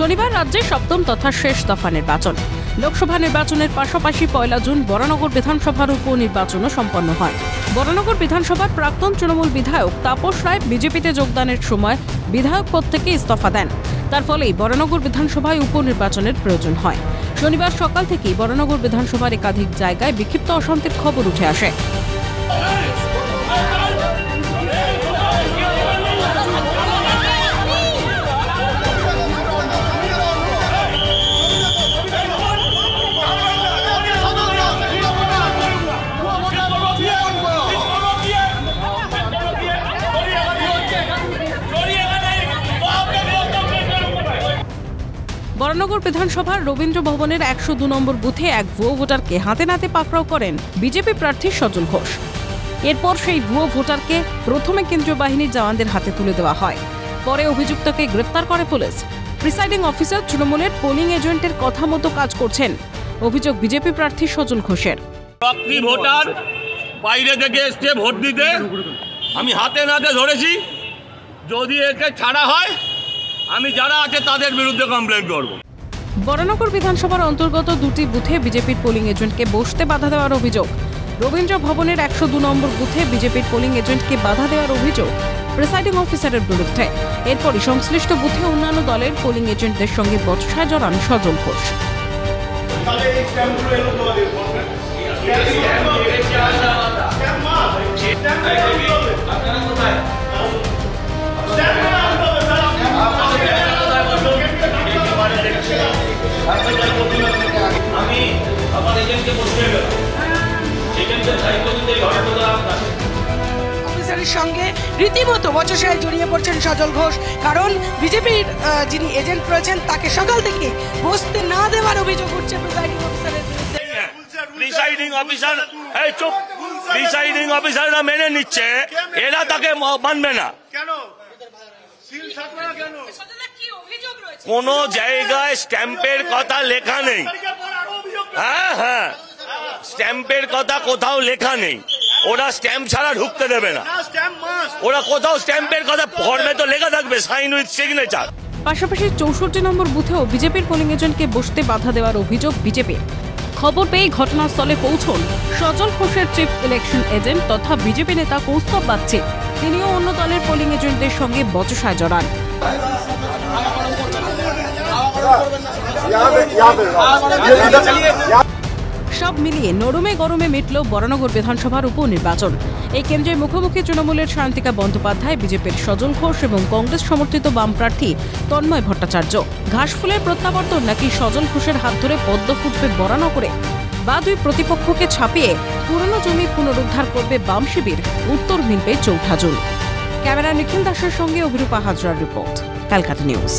শনিবার রাজ্যে সপ্তম তথা শেষ দফা নির্বাচন। লোকসভা নির্বাচনের পাশাপাশি 1 জুন বরানগর বিধানসভার উপনির্বাচনও সম্পন্ন হয়। বরানগর বিধানসভার প্রাক্তন তৃণমূল বিধায়ক তাপস রায় বিজেপিতে যোগদানের সময় বিধায়ক পদ থেকে ইস্তফা দেন। তার ফলেই বরানগর বিধানসভায় উপনির্বাচনের প্রয়োজন হয়। শনিবার সকাল থেকেই বরানগর বিধানসভার একাধিক জায়গায় বিক্ষিপ্ত অশান্তির খবর উঠে আসে। বরানগর বিধানসভার রবীন্দ্র ভবনের 102 নম্বর বুথে এক ভুয়ো ভোটারকে হাতে নাতে পাকড়াও করেন বিজেপি প্রার্থী সজল ঘোষ। এরপর সেই ভুয়ো ভোটারকে প্রথমে কেন্দ্রীয় বাহিনীর জওয়ানদের হাতে তুলে দেওয়া হয়। পরে অভিযুক্তকে গ্রেফতার করে পুলিশ। প্রিসাইডিং অফিসার তৃণমূলের পোলিং এজেন্টের কথা মতো কাজ করছেন, অভিযোগ বিজেপি প্রার্থী সজল ঘোষের। ভোটার বাইরে থেকে এসছে ভোট দিতে, আমি হাতে নাতে ধরেছি। যদি একে ছাড়া হয় আমি যারা আছে তাদের বিরুদ্ধে কমপ্লেন করব। বরানগর বিধানসভার অন্তর্গত 2টি বুথে বিজেপির পোলিং এজেন্টকে বসতে বাধা দেওয়ার অভিযোগ। রবীন্দ্র ভবনের 102 নম্বর বুথে বিজেপির পোলিং এজেন্টকে বাধা দেওয়ার অভিযোগ প্রিসাইডিং অফিসারের বিরুদ্ধে। এরপরই সংশ্লিষ্ট বুথে অন্যান্য দলের পোলিং এজেন্টদের সঙ্গে বচসায় জড়ান সজল ঘোষ। অফিসারের সঙ্গে রীতিমতো বচসায় জড়িয়ে পড়ছেন সজল ঘোষ, কারণ বিজেপির যিনি এজেন্ট রয়েছেন তাকে সকাল থেকে বসতে না দেওয়ার অভিযোগ উঠছে প্রিসাইডিং অফিসারের বিরুদ্ধে। প্রিসাইডিং অফিসার চুপ, প্রিসাইডিং অফিসাররা মেনে নিচ্ছে, এরা তাকে মানবে না। কোন জায়গায় স্ট্যাম্পের কথা লেখা নেই। হ্যাঁ, স্ট্যাম্পের কথা কোথাও লেখা নেই। ওরা স্ট্যাম্প ছাড়া ঢুকতে দেবে না। ওরা কোথাও স্ট্যাম্পের কথা ফর্মে তো লেখা থাকবে, সাইন উইথ সিগনেচার। পাশাপাশি 64 নম্বর বুথেও বিজেপির পোলিং এজেন্টকে বসতে বাধা দেওয়ার অভিযোগ বিজেপির। খবর পেয়ে ঘটনাস্থলে পৌঁছন সজল ঘোষের চিফ ইলেকশন এজেন্ট তথা বিজেপি নেতা কৌস্তব বাগচি। তিনিও অন্য দলের পোলিং এজেন্টদের সঙ্গে বচসায় জড়ান। সব মিলিয়ে নরমে গরমে মিটল বরানগর বিধানসভার উপনির্বাচন। এই কেন্দ্রে মুখোমুখি তৃণমূলের সায়ন্তিকা বন্দ্যোপাধ্যায়, বিজেপির সজল ঘোষ এবং কংগ্রেস সমর্থিত বাম প্রার্থী তন্ময় ভট্টাচার্য। ঘাসফুলের প্রত্যাবর্তন নাকি সজল ঘোষের হাত ধরে পদ্ম ফুটবে বরানগরে, বা দুই প্রতিপক্ষকে ছাপিয়ে পুরনো জমি পুনরুদ্ধার করবে বাম শিবির, উত্তর মিলবে 4 জুন। ক্যামেরা নিখিল দাসের সঙ্গে অভিরূপা হাজরার রিপোর্ট, ক্যালকাটা নিউজ।